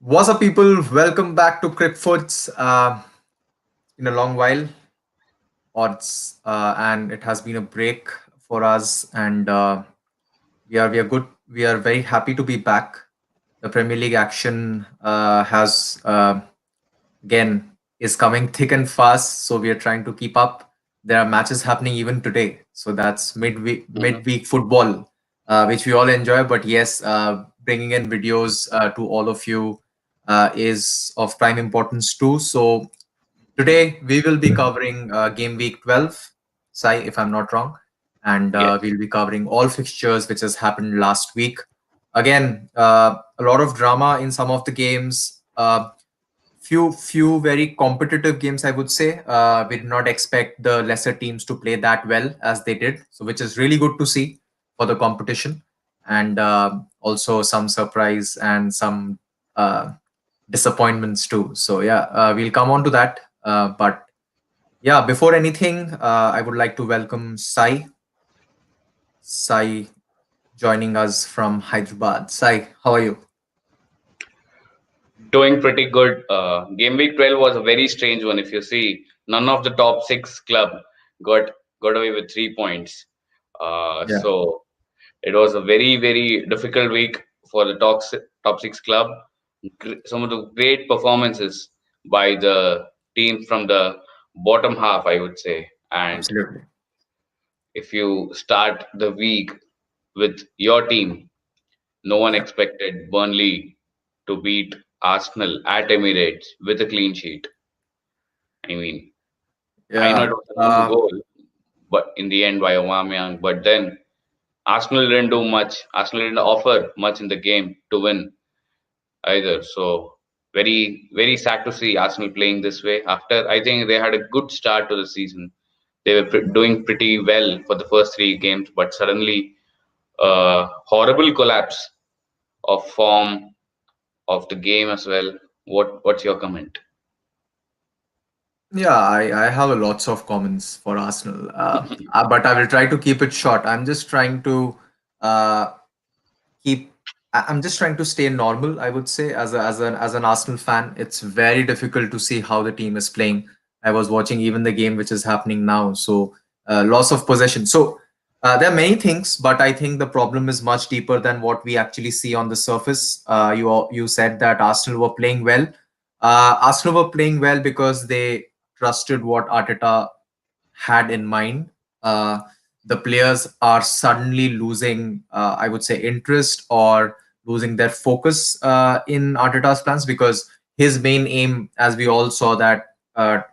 What's up, people? Welcome back to Cricfootz. In a long while, odds, and it has been a break for us, and we are good. We are very happy to be back. The Premier League action has again is coming thick and fast, so we are trying to keep up. There are matches happening even today, so that's Mhm. midweek football, which we all enjoy. But yes, bringing in videos to all of you is of prime importance too. So today we will be covering game week 12, Sai, if I'm not wrong, and Yes. we'll be covering all fixtures which has happened last week. Again, a lot of drama in some of the games. Few very competitive games, I would say. We did not expect the lesser teams to play that well as they did, so which is really good to see for the competition, and also some surprise and some disappointments too. So yeah, we'll come on to that. But yeah, before anything, I would like to welcome Sai joining us from Hyderabad. Sai, how are you? Doing pretty good. Game week 12 was a very strange one. If you see, none of the top six club got got away with 3 points. Yeah. So it was a very difficult week for the top six club. Some of the great performances by the team from the bottom half, I would say. And Absolutely. if you start the week with your team, no one Yeah. expected Burnley to beat Arsenal at Emirates with a clean sheet. I mean, I know it Yeah. was an own goal, but in the end by Aubameyang. But then Arsenal didn't do much. Arsenal didn't offer much in the game to win either. So very sad to see Arsenal playing this way. After I think they had a good start to the season. They were doing pretty well for the first three games, but suddenly horrible collapse of form of the game as well. What's your comment? Yeah, I have a lots of comments for Arsenal, but I will try to keep it short. I'm just trying to uh, keep. I'm just trying to stay normal. I would say, as an Arsenal fan, it's very difficult to see how the team is playing. I was watching even the game which is happening now. So loss of possession. So there are many things, but I think the problem is much deeper than what we actually see on the surface. You said that Arsenal were playing well. Arsenal were playing well because they trusted what Arteta had in mind. Uh, the players are suddenly losing, I would say, interest or losing their focus in Arteta's plans because his main aim, as we all saw, that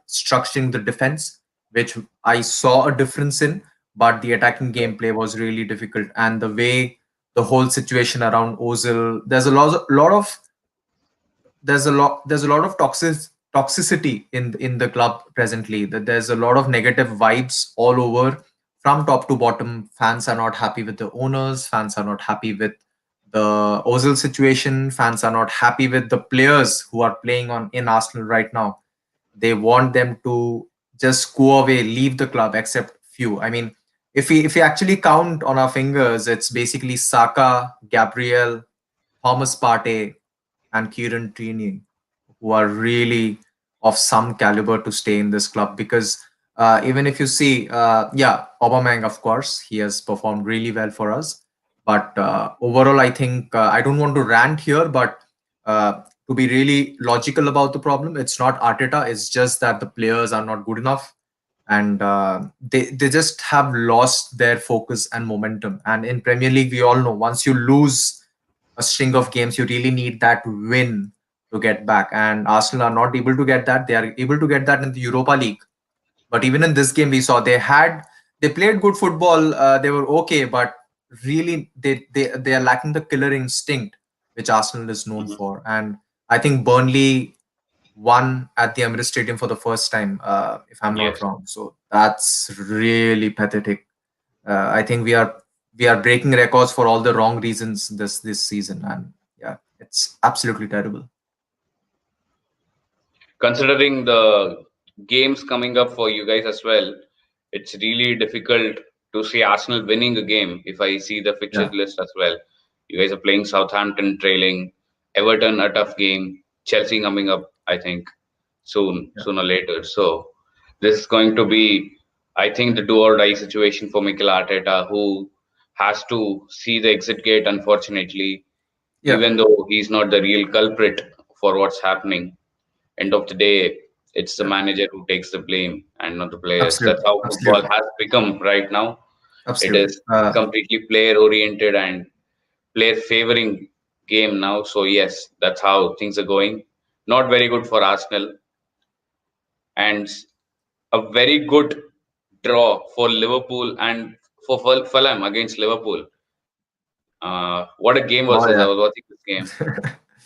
structuring the defense, which I saw a difference in, but the attacking gameplay was really difficult. And the way the whole situation around Ozil, there's a lot of toxicity in the club presently. That there's a lot of negative vibes all over from top to bottom. Fans are not happy with the owners, fans are not happy with the Ozil situation, fans are not happy with the players who are playing on in Arsenal right now. They want them to just go away, leave the club, except few. I mean, if we actually count on our fingers, it's basically Saka, Gabriel, Thomas Partey, and Kieran Tierney, who are really of some caliber to stay in this club. Because even if you see, yeah, Aubameyang, of course, he has performed really well for us. But overall, I think I don't want to rant here, but to be really logical about the problem, it's not Arteta. It's just that the players are not good enough, and they just have lost their focus and momentum. And in Premier League, we all know once you lose a string of games, you really need that win to get back. And Arsenal are not able to get that. They are able to get that in the Europa League. But even in this game, we saw they played good football. They were okay, but really they are lacking the killer instinct which Arsenal is known Mhm. for. And I think Burnley won at the Emirates Stadium for the first time, if I'm not Yes. wrong. So that's really pathetic. I think we are breaking records for all the wrong reasons this season, and yeah, it's absolutely terrible. Considering the games coming up for you guys as well, it's really difficult to see Arsenal winning a game if I see the fixtures Yeah, list as well. You guys are playing Southampton trailing. Everton a tough game. Chelsea coming up, I think, soon, Yeah. sooner or later. So this is going to be, I think, the do or die situation for Mikel Arteta, who has to see the exit gate, unfortunately, Yeah. even though he's not the real culprit for what's happening. End of the day, it's the Yeah. manager who takes the blame and not the players. That's Absolutely. how football Absolutely. has become right now. It Absolutely. is completely player oriented and player favoring game now. So yes, that's how things are going. Not very good for Arsenal, and a very good draw for Liverpool and for Fulham against Liverpool. What a game versus! I Oh was yeah. watching this game.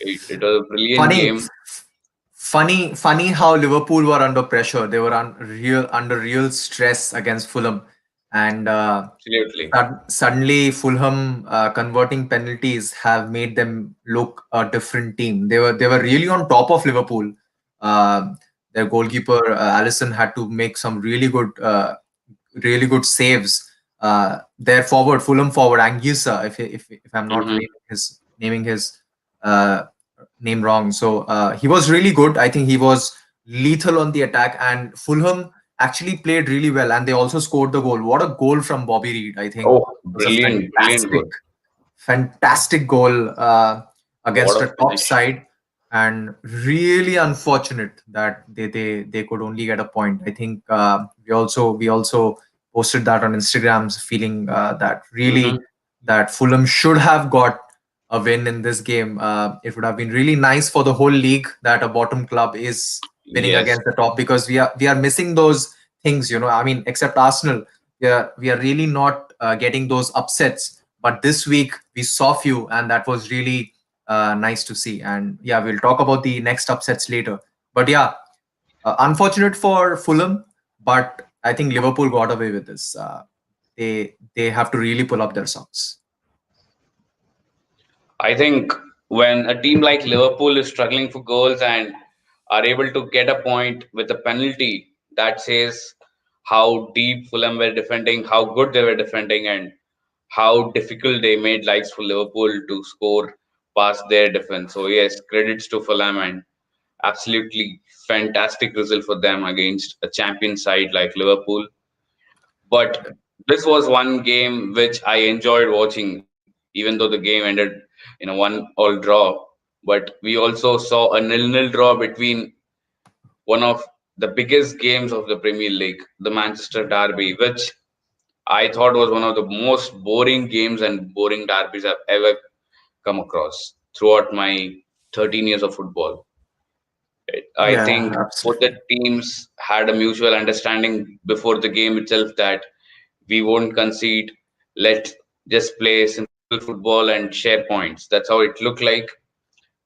It was a brilliant Funny, game. funny how Liverpool were under pressure. They were under real stress against Fulham, and Absolutely. suddenly Fulham converting penalties have made them look a different team. They were really on top of Liverpool. Their goalkeeper Allison had to make some really good saves. Their forward, Fulham forward Anguissa, if I'm not Hmm. naming his uh, name wrong. So he was really good. I think he was lethal on the attack, and Fulham actually played really well, and they also scored the goal. What a goal from Bobby Reed! I think Oh, it was a brilliant goal. fantastic goal What against a a top finish. side, and really unfortunate that they could only get a point. I think we also posted that on Instagram, feeling that really Hmm. that Fulham should have got a win in this game. It would have been really nice for the whole league that a bottom club is winning Yes. against the top, because we are missing those things. I mean, except Arsenal, we are really not getting those upsets. But this week we saw few, and that was really nice to see. And yeah, we'll talk about the next upsets later. But yeah, unfortunate for Fulham, but I think Liverpool got away with this. They have to really pull up their socks. I think when a team like Liverpool is struggling for goals and are able to get a point with a penalty, that says how deep Fulham were defending, how good they were defending, and how difficult they made lives for Liverpool to score past their defense. So yes, credits to Fulham and absolutely fantastic result for them against a champion side like Liverpool. But this was one game which I enjoyed watching, even though the game ended in a 1-all draw. But we also saw a nil-nil draw between one of the biggest games of the Premier League, the Manchester Derby, which I thought was one of the most boring games and boring derbies I've ever come across throughout my 13 years of football. I Yeah, think both the absolutely. teams had a mutual understanding before the game itself that we won't concede. Let's just play simple football and share points. That's how it looked like.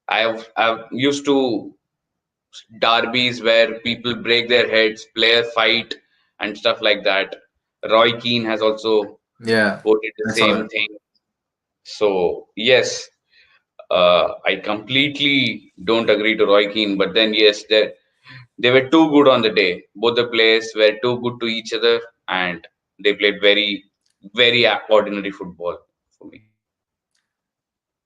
I've used to derbies where people break their heads, player fight, and stuff like that. Roy Keane has also Yeah, quoted the I saw same that. thing. So yes, I completely don't agree to Roy Keane, but then yes, they were too good on the day. Both the players were too good to each other, and they played very ordinary football for me.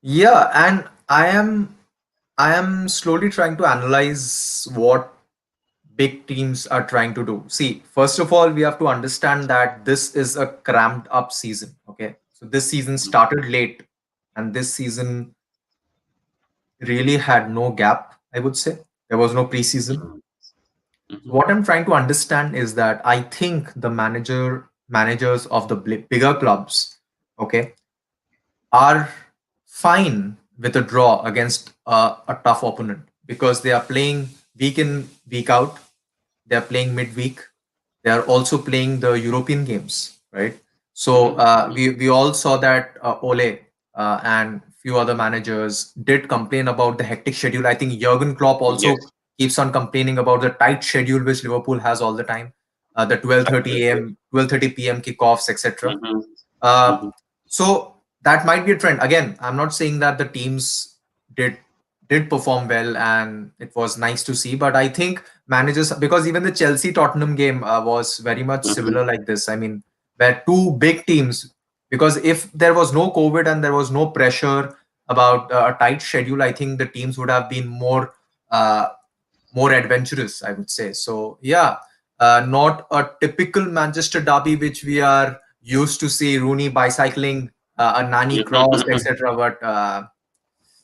Yeah, and I am slowly trying to analyze what big teams are trying to do. See, first of all, we have to understand that this is a cramped up season. Okay, so this season started late, and this season really had no gap. I would say there was no preseason. Mhm. So Mhm. what I'm trying to understand is that I think the managers of the bigger clubs, okay, are fine with a draw against a tough opponent, because they are playing week in, week out. They are playing midweek. They are also playing the European games, right? So Mhm. we all saw that Ole and few other managers did complain about the hectic schedule. I think Jurgen Klopp also Yes, keeps on complaining about the tight schedule which Liverpool has all the time, the 12:30 absolutely. a.m., 12:30 p.m. kickoffs, etc. Mhm. Uh, Mhm. so that might be a trend. Again, I'm not saying that the teams did did perform well and it was nice to see, but I think managers, because even the Chelsea Tottenham game was very much Mhm. similar like this. I mean, where two big teams, because if there was no COVID and there was no pressure, about a tight schedule, I think the teams would have been uh, more adventurous, I would say. So yeah, not a typical Manchester derby which we are used to see Rooney bicycling, a Nani cross, etc. But I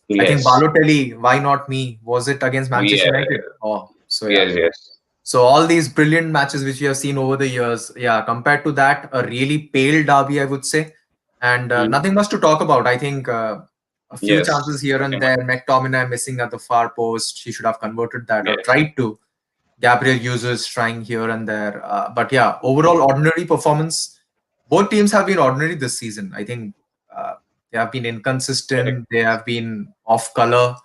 think Yes. Balotelli, why not me? Was it against Manchester Yeah. United? Oh, so yeah. Yes. Yes. So all these brilliant matches which we have seen over the years, yeah, compared to that, a really pale derby, I would say, and Mhm. nothing much to talk about. I think a few Yes. chances here and Nothing much. there. McTominay missing at the far post. He should have converted that or Yes. tried to. Gabriel uses trying here and there, but yeah, overall ordinary performance. Both teams have been ordinary this season. I think they have been Correct. inconsistent. They have been off color.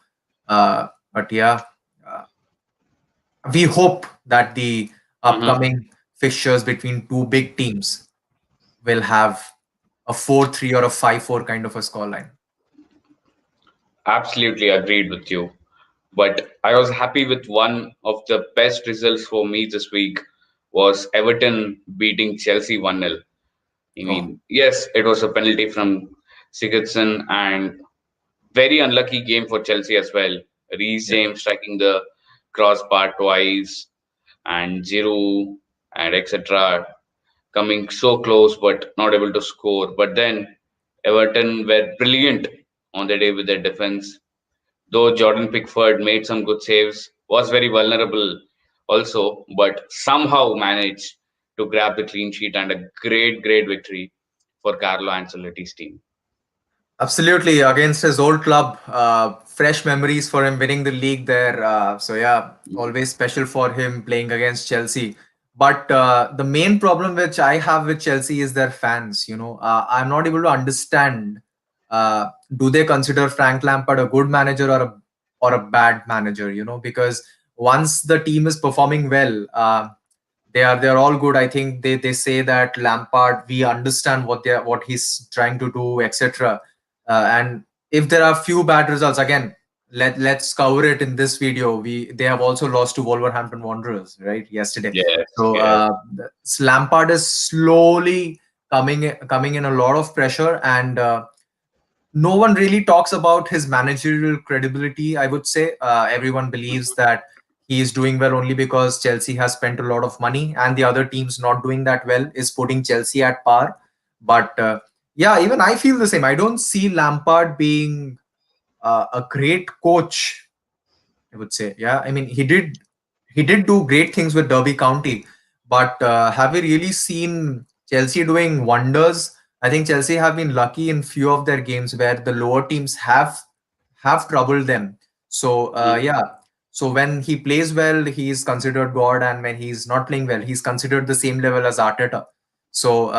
But yeah, uh, we hope that the Hmm. upcoming fixtures between two big teams will have a 4-3 or a 5-4 kind of a scoreline. Absolutely agreed with you. But I was happy with one of the best results for me this week was Everton beating Chelsea 1-0. I Oh, mean, yes, it was a penalty from Sigurdsson and very unlucky game for Chelsea as well. Reece yeah. James striking the crossbar twice and Giroud and etc. coming so close but not able to score. But then Everton were brilliant on the day with their defense. Though Jordan Pickford made some good saves, was very vulnerable also, but somehow managed to grab the clean sheet and a great, great victory for Carlo Ancelotti's team. Absolutely, against his old club. Fresh memories for him winning the league there. So yeah, always special for him playing against Chelsea. But the main problem which I have with Chelsea is their fans. I'm not able to understand. Do they consider Frank Lampard a good manager or a bad manager? Because once the team is performing well, they are all good. I think they say that Lampard, we understand what he's trying to do, etc. And if there are few bad results, again, let's cover it in this video. They have also lost to Wolverhampton Wanderers, right, yesterday. Yes, So yes. Lampard is slowly coming in a lot of pressure, and no one really talks about his managerial credibility. I would say everyone believes that he is doing well only because Chelsea has spent a lot of money, and the other teams not doing that well is putting Chelsea at par. But yeah, even I feel the same. I don't see Lampard being a great coach, I would say. Yeah, I mean he did do great things with Derby County, but have we really seen Chelsea doing wonders? I think Chelsea have been lucky in few of their games where the lower teams have troubled them. So Mhm. yeah, so when he plays well, he is considered God, and when he's not playing well, he's considered the same level as Arteta. So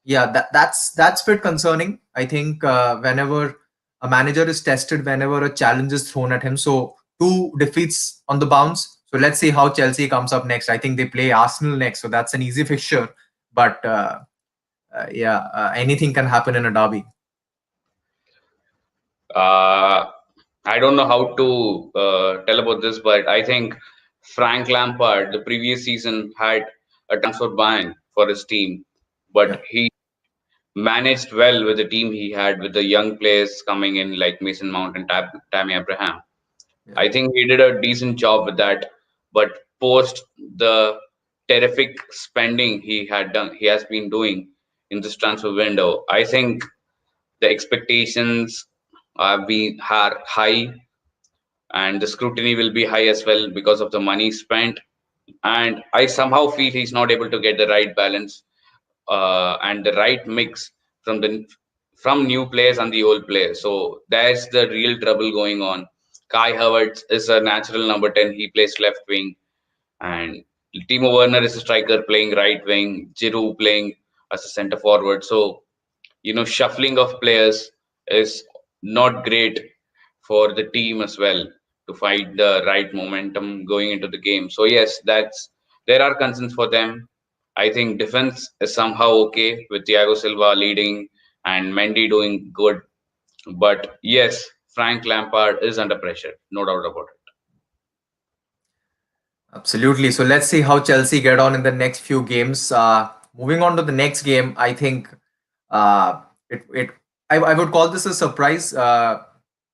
yeah, that's a bit concerning. I think whenever a manager is tested, whenever a challenge is thrown at him. So two defeats on the bounce. So let's see how Chelsea comes up next. I think they play Arsenal next, so that's an easy fixture. But yeah, anything can happen in a derby. Uh, I don't know how to tell about this, but I think Frank Lampard, the previous season, had a transfer ban for his team, but Yeah, he managed well with the team he had with the young players coming in like Mason Mount and Tammy Abraham. yeah. I think he did a decent job with that, but post the terrific spending he has been doing in this transfer window, I think the expectations are high, and the scrutiny will be high as well because of the money spent. And I somehow feel he's not able to get the right balance and the right mix from the from new players and the old players. So there's the real trouble going on. Kai Havertz is a natural number 10. He plays left wing, and Timo Werner is a striker playing right wing. Giroud playing as a center forward. So shuffling of players is not great for the team as well to find the right momentum going into the game. So yes, that's there are concerns for them. I think defense is somehow okay with Thiago Silva leading and Mendy doing good, but yes, Frank Lampard is under pressure, no doubt about it. Absolutely. So let's see how Chelsea get on in the next few games. Moving on to the next game, I think uh, it I would call this a surprise.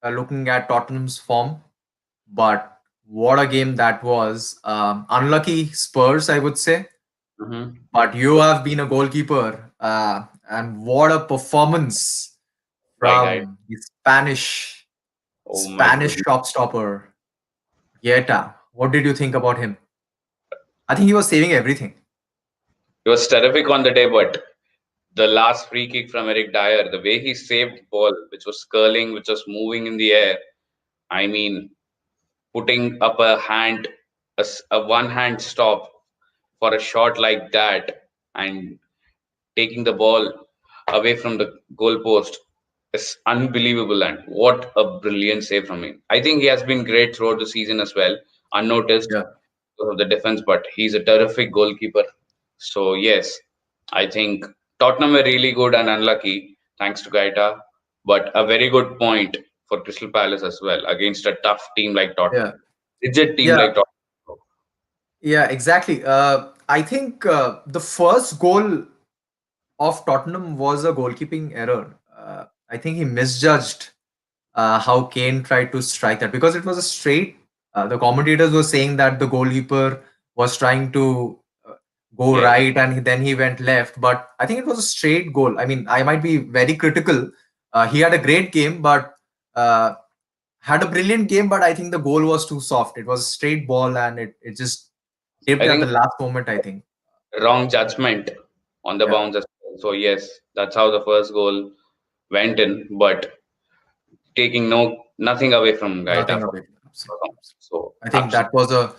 looking at Tottenham's form, but what a game that was. Unlucky Spurs, I would say, Hmm. but you have been a goalkeeper, and what a performance By guide. from the Oh my Spanish goodness. shopstopper, Guetta. What did you think about him? I think he was saving everything. He was terrific on the day, but the last free kick from Eric Dyer, the way he saved the ball, which was curling, which was moving in the air. I mean, putting up a hand, a one hand stop for a shot like that, and taking the ball away from the goalpost is unbelievable. And what a brilliant save from him. I think he has been great throughout the season as well, unnoticed Yeah, because of the defense, but he's a terrific goalkeeper. So, yes, I think Tottenham were really good and unlucky thanks to Gaeta, but a very good point for Crystal Palace as well against a tough team like Tottenham. yeah, Rigid team yeah, like Tottenham. yeah, exactly. I think the first goal of Tottenham was a goalkeeping error. I think he misjudged how Kane tried to strike that because it was a straight. The commentators were saying that the goalkeeper was trying to go Yes. right and then he went left, but I think it was a straight goal. I mean, I might be very critical. He had a great game, but uh, had a brilliant game, but I think the goal was too soft. It was a straight ball and it just tipped I at the think last moment, I think. wrong judgment on the Yeah, bounce as well. So, yes, that's how the first goal went in, but taking nothing away from Gaeta nothing for of it. Absolutely. performance. So, I think that absolutely. was a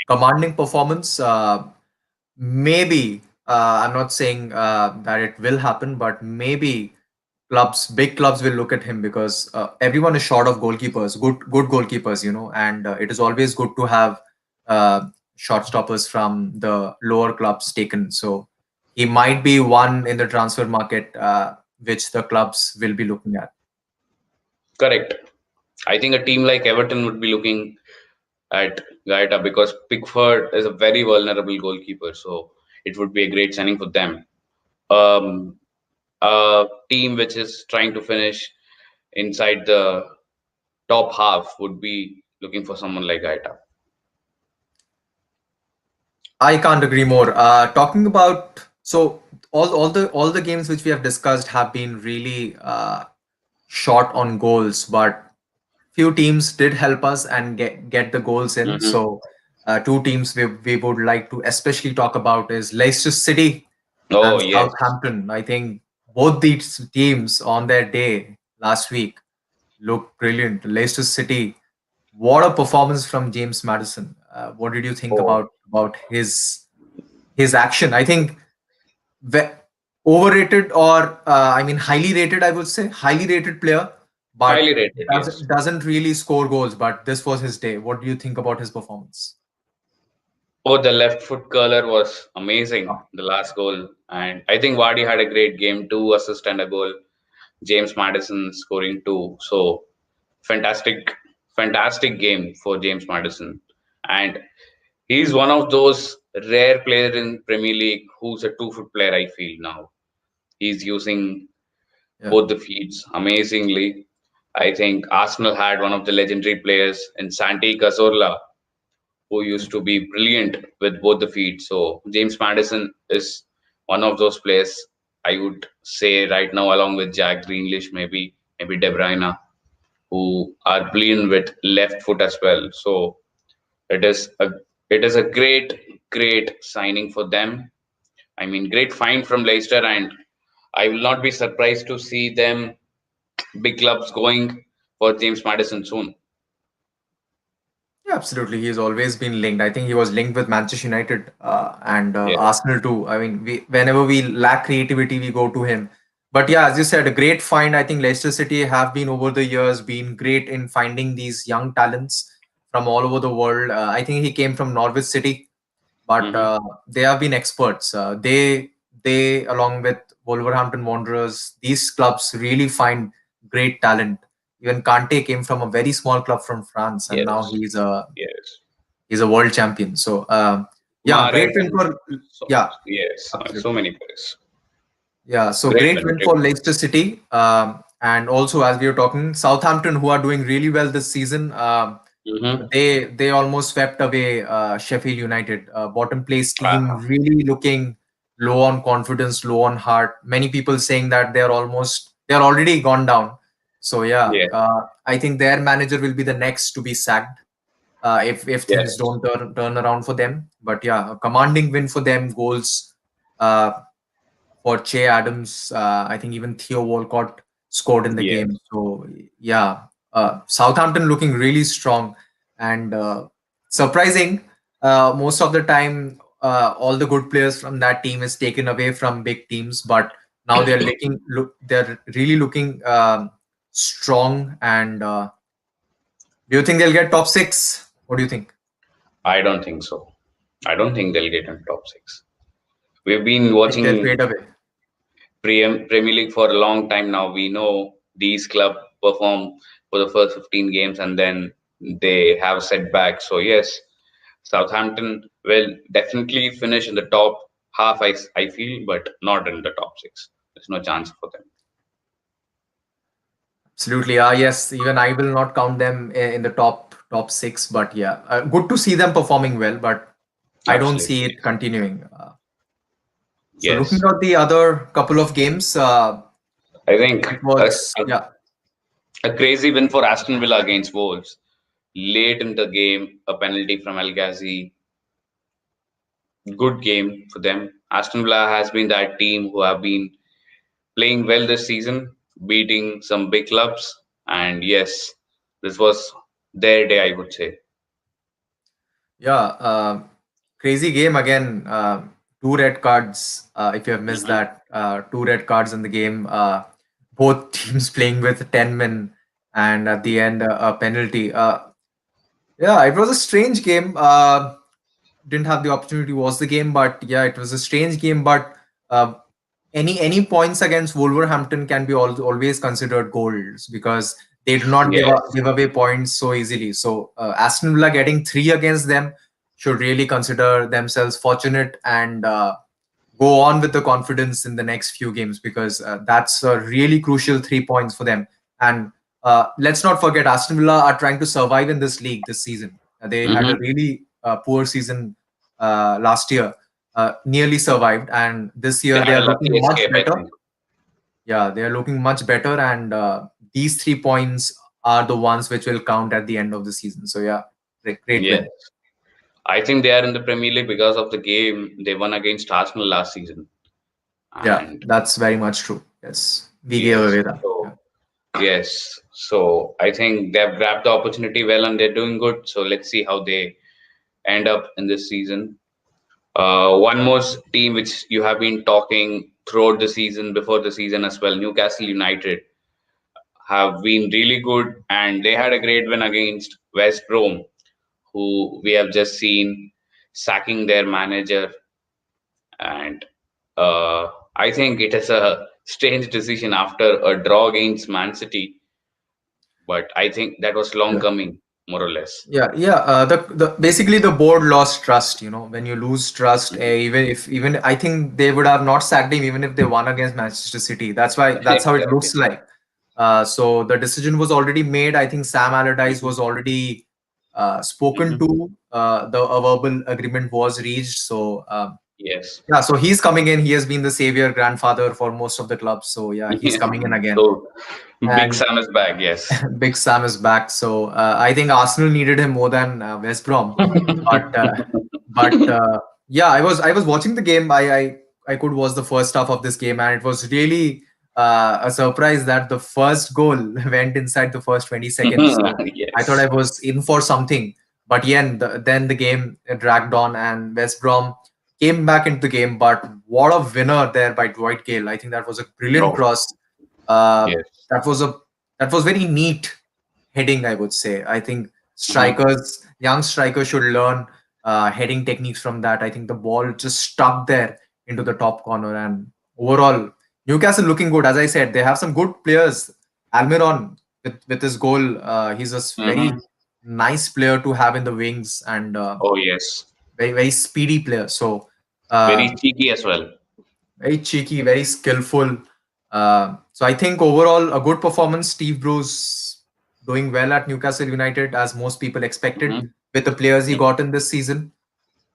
commanding performance. Maybe I'm not saying that it will happen, but maybe big clubs will look at him because everyone is short of goalkeepers, good goalkeepers, and it is always good to have short stoppers from the lower clubs taken. So he might be one in the transfer market, which the clubs will be looking at. Correct. I think a team like Everton would be looking at Gaeta because Pickford is a very vulnerable goalkeeper. So, it would be a great signing for them. Um, a team which is trying to finish inside the top half would be looking for someone like Gaeta. I can't agree more. Talking about so all the games which we have discussed have been really short on goals, but few teams did help us and get the goals in. Hmm. So two teams we would like to especially talk about is Leicester City Oh, and yes. Southampton. I think both these teams on their day last week looked brilliant. Leicester City, what a performance from James Madison. What did you think Oh, about his action? I think ve- overrated or I mean highly rated. I would say highly rated player, highly but rated, yes. doesn't really score goals. But this was his day. What do you think about his performance? Oh, the left foot curler was amazing, Oh, the last goal. And I think Vardy had a great game, two assists and a goal. James Madison scoring two. So fantastic, fantastic game for James Madison. And he's one of those rare players in Premier League who's a 2 foot player, I feel now. He's using yeah, both the feet amazingly. I think Arsenal had one of the legendary players in Santi Cazorla who yeah. used to be brilliant with both the feet. So James Madison is one of those players I would say right now, along with Jack Grealish, maybe De Bruyne, who are brilliant with left foot as well. So it is a it is a great signing for them. I mean, great find from Leicester, and I will not be surprised to see them big clubs going for James Madison soon. Yeah, absolutely. He's always been linked. I think he was linked with Manchester United and Yeah. Arsenal too. I mean, whenever we lack creativity, we go to him. But yeah, as you said, a great find. I think Leicester City have been over the years been great in finding these young talents from all over the world. I think he came from Norwich City, but Hmm. they have been experts. They along with Wolverhampton Wanderers, these clubs really find great talent. Even Kante came from a very small club from France, and now Yes. Yes. he's a world champion. So yeah, great Mares win and for so yeah, yes, so absolutely. many players. Yeah, so Great great win, win great for win. Leicester City. And also, as we were talking, Southampton, who are doing really well this season, Mm-hmm. they almost swept away Sheffield United, bottom place team, Ah, really looking low on confidence, low on heart. Many people saying that they're already gone down. So yeah, yeah, I think their manager will be the next to be sacked if things yes, don't turn around for them. But yeah, a commanding win for them. Goals uh, for Che Adams. I think even Theo Walcott scored in the yes. game. So yeah, Southampton looking really strong and surprising. Most of the time, all the good players from that team is taken away from big teams, but now they're really looking strong. And do you think they'll get top six? What do you think? I don't think so. I don't think they'll get in top six. We've been Think they'll watching fade away? Premier League for a long time now. We know these clubs perform for the first 15 games and then they have a setback. So yes, Southampton will definitely finish in the top half. I feel, but not in the top six. There's no chance for them. Absolutely. Yes, even I will not count them in the top six, but yeah, good to see them performing well, but I don't see Absolutely. it continuing. So looking Yes. at the other couple of games, I think it was yeah, a crazy win for Aston Villa against Wolves. Late in the game, a penalty from El Ghazi. Good game for them. Aston Villa has been that team who have been playing well this season, beating some big clubs. And yes, this was their day, I would say. yeah, crazy game again. Two red cards. If you have missed Mhm. that, two red cards in the game. Both teams playing with 10 men, and at the end, a penalty. Yeah, it was a strange game. Didn't have the opportunity to watch the game, but yeah, it was a strange game. But uh, any points against Wolverhampton can be always considered goals because they do not Yes. give away points so easily. So Aston Villa getting three against them should really consider themselves fortunate and go on with the confidence in the next few games because that's a really crucial 3 points for them. And let's not forget, Aston Villa are trying to survive in this league this season. They had a Hmm. really poor season last year, nearly survived, and this They year they had a are lucky looking much escape, I better. think. Yeah, they are looking much better, and these 3 points are the ones which will count at the end of the season. So yeah, great Yes. win. I think they are in the Premier League because of the game they won against Arsenal last season. Yeah, And that's very much true. Yes, we gave yes, away that. Yeah. so yes, so I think they've grabbed the opportunity well and they're doing good. So let's see how they end up in this season. One more team which you have been talking throughout the season, before the season as well, Newcastle United have been really good and they had a great win against West Brom, who we have just seen sacking their manager. And I think it is a strange decision after a draw against Man City, but I think that was long Yeah. coming, more or less. Yeah. The basically the board lost trust. When you lose trust, Mhm. even I think they would have not sacked him even if they won against Manchester City. That's how it Exactly. looks like. So the decision was already made. I think Sam Allardyce Hmm. was already spoken Hmm. to. A verbal agreement was reached. So Yes. yeah, so he's coming in. He has been the savior grandfather for most of the clubs. So yeah, he's Yeah. coming in again. So Big And Sam is back. Yes. Big Sam is back, so I think Arsenal needed him more than West Brom. But yeah, I was watching the game. I could watch the first half of this game, and it was really a surprise that the first goal went inside the first 20 seconds. So I thought I Yes. was in for something. But yeah, then the game dragged on, and West Brom came back into the game. But what a winner there by Dwight Gale! I think that was a brilliant No. cross. Uh, Yes. that was a that was very neat heading, I would say. I think Hmm. young strikers should learn heading techniques from that. I think the ball just stuck there into the top corner. And overall, Newcastle looking good. As I said, they have some good players. Almiron with his goal, he's a very Hmm. nice player to have in the wings and Oh yes. very very speedy player. So uh, Very cheeky as well. very cheeky, very skillful. So I think overall a good performance. Steve Bruce doing well at Newcastle United as most people expected Hmm. with the players he got in this season.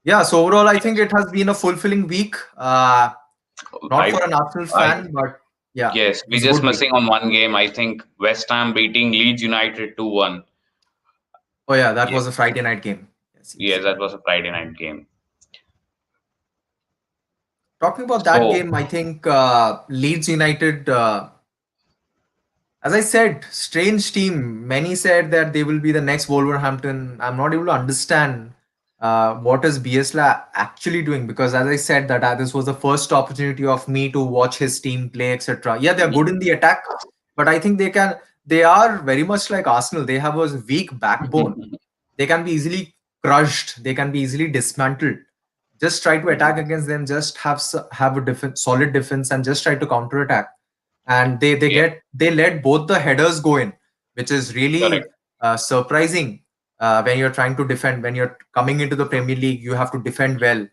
Yeah, so overall I think Yes. it has been a fulfilling week. Not for I, an Arsenal I, fan, but yeah, yes, it we're was a just good week. missing on one game. I think West Ham beating Leeds United 2-1. Oh yeah, that Yes, was a Friday night game. Yes, yes. yes, that was a Friday night game. Talking about that So, game, I think Leeds United. As I said, strange team. Many said that they will be the next Wolverhampton. I'm not able to understand what is Bielsa actually doing because, as I said, that this was the first opportunity of me to watch his team play, etc. Yeah, they're good in the attack, but I think they can. They are very much like Arsenal. They have a weak backbone. They can be easily crushed. They can be easily dismantled. Just try to attack against them. Just have a solid defense and just try to counter attack and yeah, they let both the headers go in, which is really correct. surprising when you're trying to defend. When you're coming into the Premier League, you have to defend well.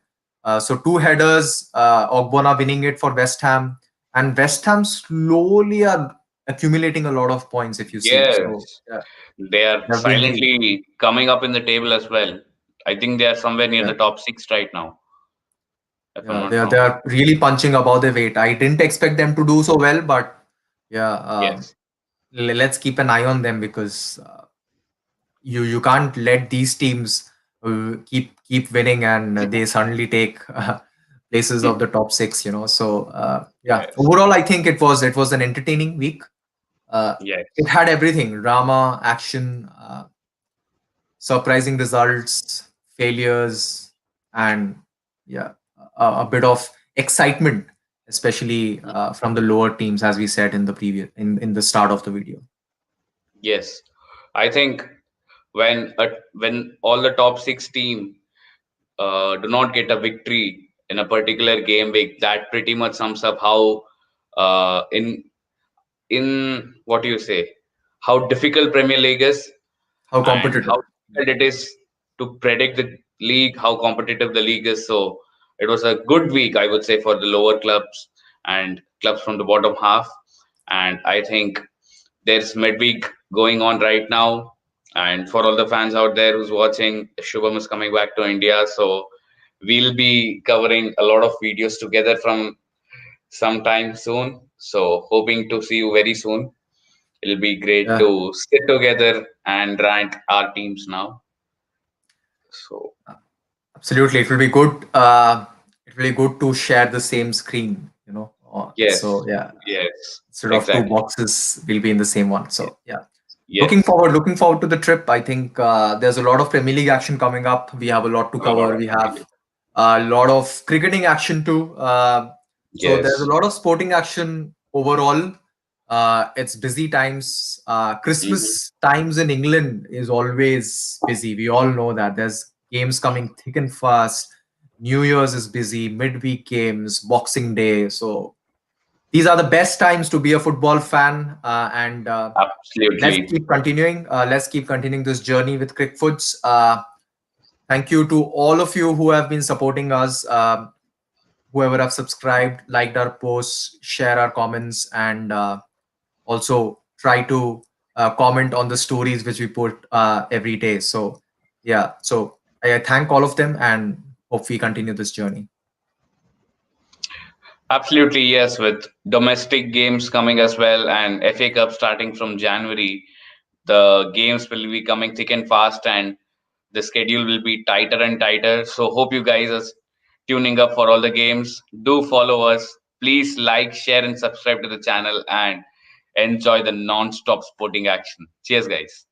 So two headers, Ogbonna winning it for West Ham, and West Ham slowly are accumulating a lot of points. If you see, so Yes, yeah, they are they've been really silently coming up in the table as well. I think they are somewhere near yeah, the top six right now, if I'm yeah not they wrong. are really punching above their weight. I didn't expect them to do so well, but yeah, Yes. let's keep an eye on them because. You can't let these teams keep winning and they suddenly take places of the top six. So yeah, Yes. overall I think it was an entertaining week. uh, it Yes. had everything: drama, action, surprising results, failures, and yeah, a bit of excitement, especially from the lower teams, as we said in the previous in the start of the video. Yes. I think when all the top six team do not get a victory in a particular game week, that pretty much sums up how in what do you say, how difficult Premier League is How and how competitive. difficult it is to predict the league, how competitive the league is. So it was a good week, I would say, for the lower clubs and clubs from the bottom half. And I think there's midweek going on right now. And for all the fans out there who's watching, Shubham is coming back to India. So we'll be covering a lot of videos together from sometime soon. So hoping to see you very soon. It'll be great Yeah. to sit together and rank our teams now. So Absolutely, it will be good. It will be good to share the same screen. So yes, yeah, yes, instead of two exactly. boxes, we'll be in the same one. So yeah, looking Yes, forward, looking forward to the trip. I think there's a lot of Premier League action coming up. We have a lot to a lot cover. of We Premier have League. a lot of cricketing action too. So there's a Yes. lot of sporting action overall. It's busy times. Hmm. Christmas times in England is always busy. We all know that. There's games coming thick and fast. New Year's is busy. Midweek games, Boxing Day. So these are the best times to be a football fan. And let's Absolutely. keep continuing. Let's keep continuing this journey with Cricfootz. Thank you to all of you who have been supporting us. Whoever have subscribed, liked our posts, share our comments, and also try to comment on the stories which we put every day. So yeah, so I thank all of them and hope we continue this journey. Absolutely, yes. With domestic games coming as well and FA Cup starting from January, the games will be coming thick and fast and the schedule will be tighter and tighter. So hope you guys are tuning up for all the games. Do follow us. Please like, share, and subscribe to the channel and enjoy the non-stop sporting action. Cheers, guys.